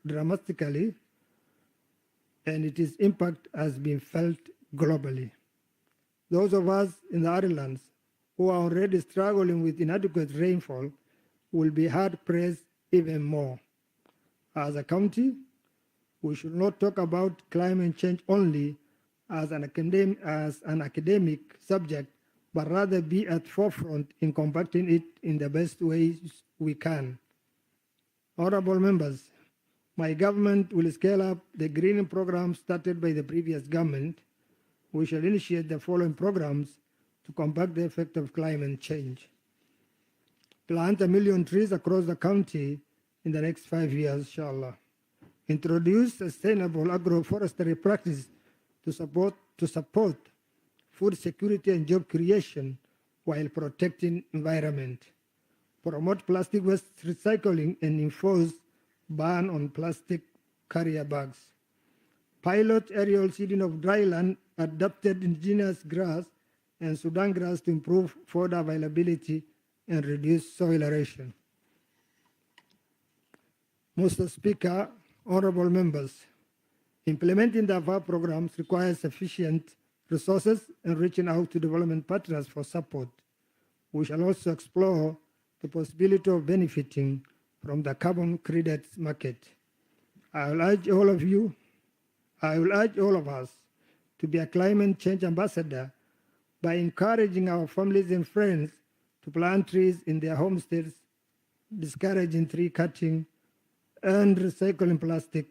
dramatically, and its impact has been felt globally. Those of us in the islands who are already struggling with inadequate rainfall will be hard-pressed even more. As a county, we should not talk about climate change only as an academic subject, but rather be at forefront in combating it in the best ways we can. Honorable members, my government will scale up the greening program started by the previous government. We shall initiate the following programs to combat the effect of climate change. Plant 1 million trees across the county in the next 5 years, inshallah. Introduce sustainable agroforestry practice to support food security and job creation while protecting environment. Promote plastic waste recycling and enforce ban on plastic carrier bags. Pilot aerial seeding of dry land, adapted indigenous grass and Sudan grass to improve food availability and reduce soil erosion. Mr. Speaker, honorable members, implementing the above programs requires sufficient resources and reaching out to development partners for support. We shall also explore the possibility of benefiting from the carbon credits market. I will urge all of us to be a climate change ambassador by encouraging our families and friends to plant trees in their homesteads, discouraging tree cutting, and recycling plastic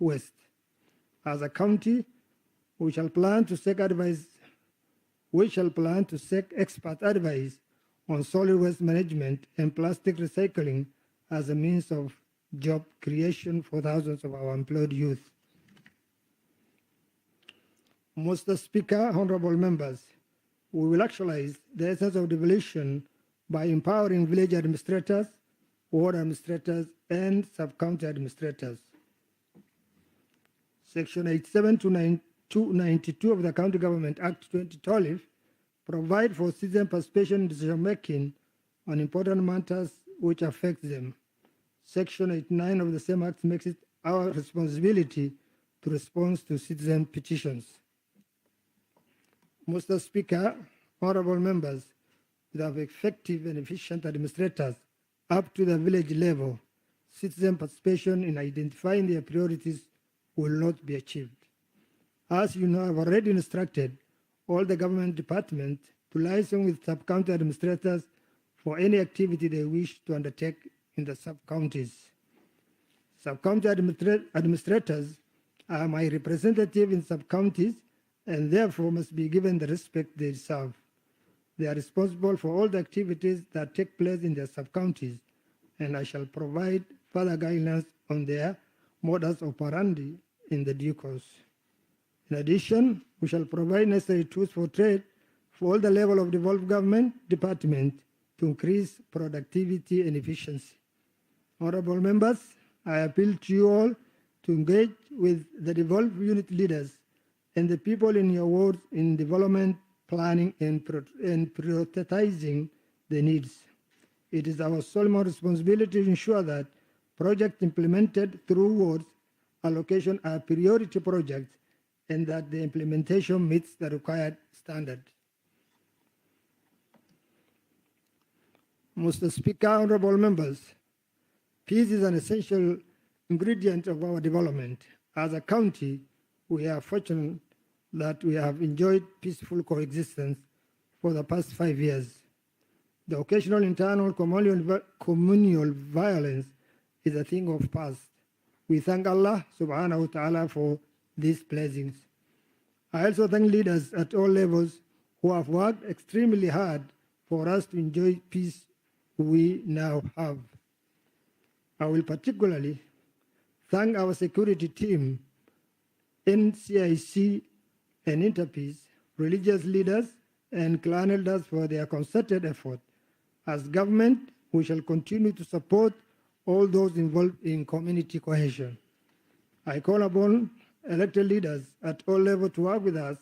waste. As a county, we shall plan to seek expert advice on solid waste management and plastic recycling as a means of job creation for thousands of our employed youth. Mr. Speaker, honorable members, we will actualize the essence of devolution by empowering village administrators, ward administrators, and sub-county administrators. Section 87 to 92 of the County Government Act 2012 provide for citizen participation in decision-making on important matters which affect them. Section 89 of the same Act makes it our responsibility to respond to citizen petitions. Mr. Speaker, honorable members, without effective and efficient administrators up to the village level, citizen participation in identifying their priorities will not be achieved. As you know, I've already instructed all the government departments to liaison with sub-county administrators for any activity they wish to undertake in the sub-counties. Sub-county administrators are my representative in sub-counties and therefore must be given the respect they deserve. They are responsible for all the activities that take place in their sub-counties, and I shall provide further guidelines on their modus operandi in the due course. In addition, we shall provide necessary tools for trade for all the level of devolved government department to increase productivity and efficiency. Honorable members, I appeal to you all to engage with the devolved unit leaders and the people in your wards in development, planning, and prioritizing the needs. It is our solemn responsibility to ensure that projects implemented through wards allocation are priority projects and that the implementation meets the required standard. Mr. Speaker, honorable members, peace is an essential ingredient of our development. As a county, we are fortunate that we have enjoyed peaceful coexistence for the past 5 years. The occasional internal communal violence is a thing of past. We thank Allah subhanahu wa ta'ala for these blessings. I also thank leaders at all levels who have worked extremely hard for us to enjoy peace we now have. I will particularly thank our security team, NCIC and Interpeace, religious leaders, and clan elders for their concerted effort. As government, we shall continue to support all those involved in community cohesion. I call upon elected leaders at all levels to work with us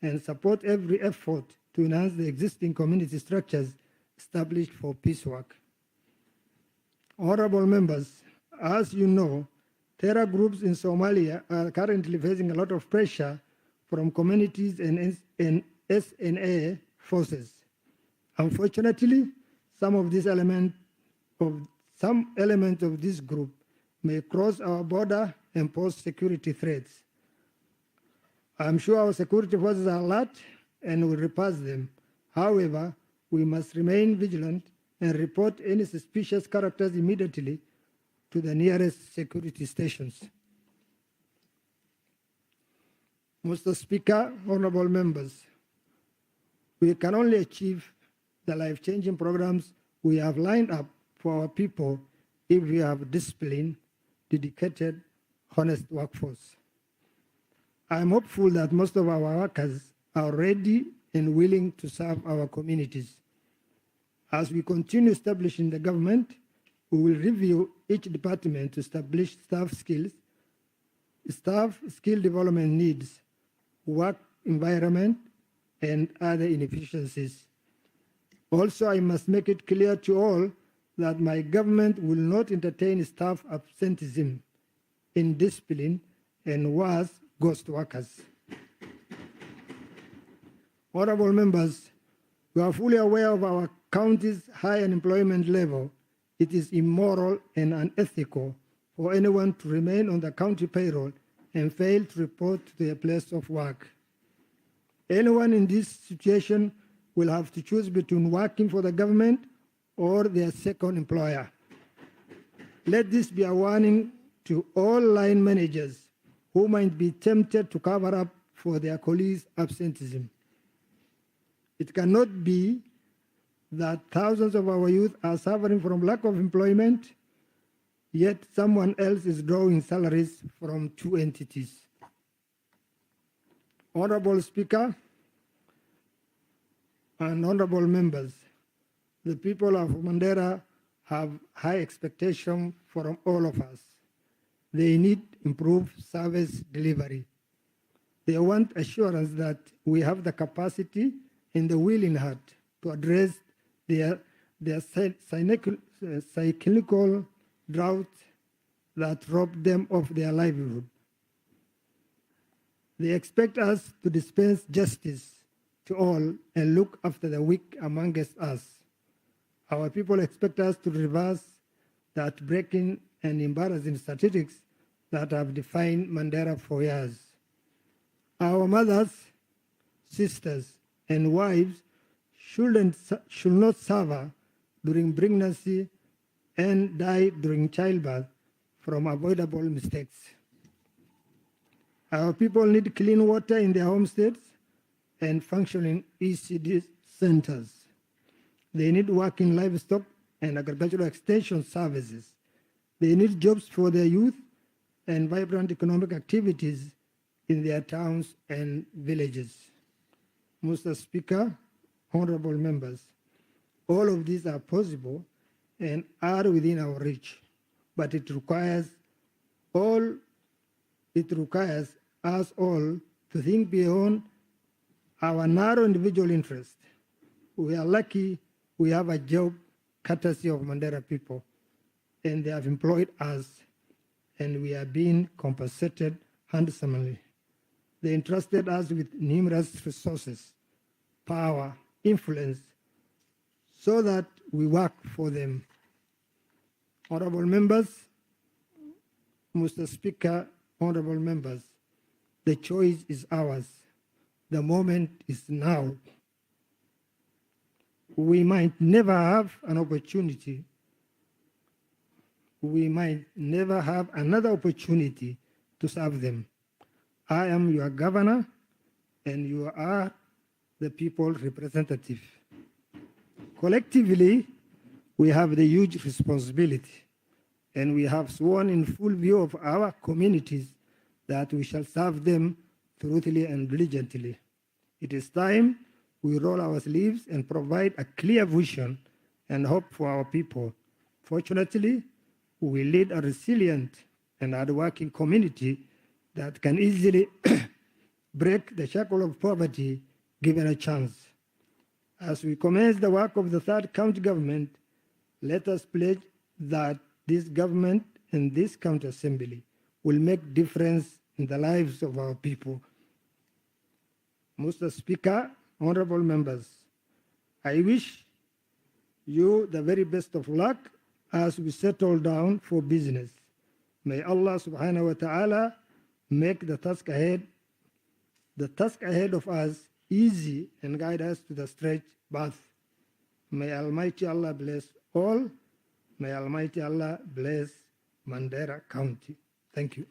and support every effort to enhance the existing community structures established for peace work. Honorable members, as you know, terror groups in Somalia are currently facing a lot of pressure from communities and SNA forces. Unfortunately, some elements of this group may cross our border and pose security threats. I'm sure our security forces are alert and will repulse them. However, we must remain vigilant and report any suspicious characters immediately to the nearest security stations. Mr. Speaker, honorable members, we can only achieve the life-changing programs we have lined up for our people if we have disciplined, dedicated, honest workforce. I'm hopeful that most of our workers are ready and willing to serve our communities. As we continue establishing the government, we will review each department to establish staff skill development needs, work environment, and other inefficiencies. Also, I must make it clear to all that my government will not entertain staff absenteeism, indiscipline, and worse, ghost workers. Honorable members, we are fully aware of our county's high unemployment level. It is immoral and unethical for anyone to remain on the county payroll and fail to report to their place of work. Anyone in this situation will have to choose between working for the government or their second employer. Let this be a warning to all line managers who might be tempted to cover up for their colleagues' absenteeism. It cannot be that thousands of our youth are suffering from lack of employment, yet someone else is drawing salaries from two entities. Honorable Speaker and honorable members, the people of Mandera have high expectations from all of us. They need improved service delivery. They want assurance that we have the capacity and the willing heart to address their cyclical drought that robbed them of their livelihood. They expect us to dispense justice to all and look after the weak amongst us. Our people expect us to reverse that breaking and embarrassing statistics that have defined Mandera for years. Our mothers, sisters, and wives should not suffer during pregnancy and die during childbirth from avoidable mistakes. Our people need clean water in their homesteads and functioning ECD centers. They need working livestock and agricultural extension services. They need jobs for their youth and vibrant economic activities in their towns and villages. Mr. Speaker, honorable members, all of these are possible and are within our reach, but it requires us all to think beyond our narrow individual interest. We are lucky we have a job courtesy of Mandera people, and they have employed us, and we are being compensated handsomely. They entrusted us with numerous resources, power, influence, so that we work for them. Honorable members, Mr. Speaker, honorable members, the choice is ours. The moment is now. We might never have an opportunity. We might never have another opportunity to serve them. I am your governor, and you are the people's representative. Collectively, we have the huge responsibility, and we have sworn in full view of our communities that we shall serve them truthfully and diligently. It is time we roll our sleeves and provide a clear vision and hope for our people. Fortunately, we lead a resilient and hardworking community that can easily break the shackle of poverty given a chance. As we commence the work of the third county government, let us pledge that this government and this county assembly will make difference in the lives of our people. Mr. Speaker, honorable members, I wish you the very best of luck as we settle down for business. May Allah subhanahu wa ta'ala make the task ahead of us easy and guide us to the straight path. May Almighty Allah bless all. May Almighty Allah bless Mandera County. Thank you.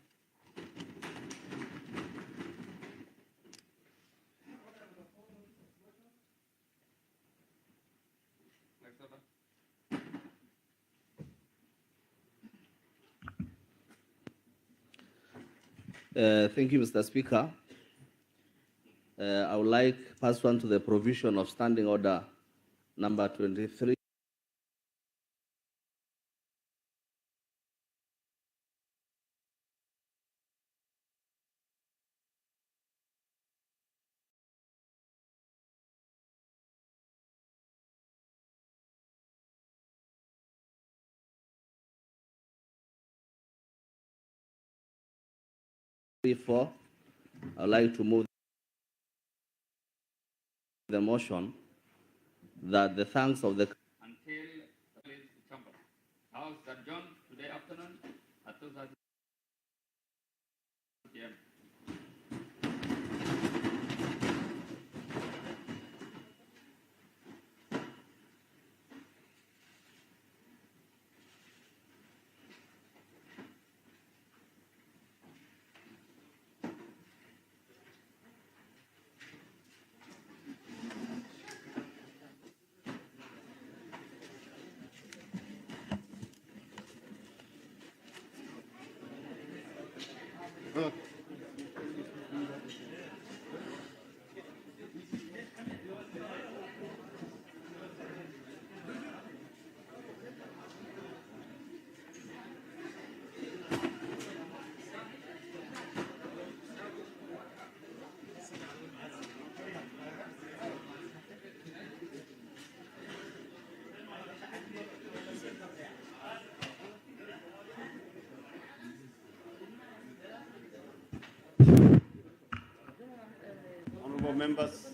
Thank you, Mr. Speaker. I would like to pass on to the provision of Standing Order number 23. I would like to move the motion that the thanks of the until the chamber. House adjourned today afternoon at 2:30 p.m. Honorable members,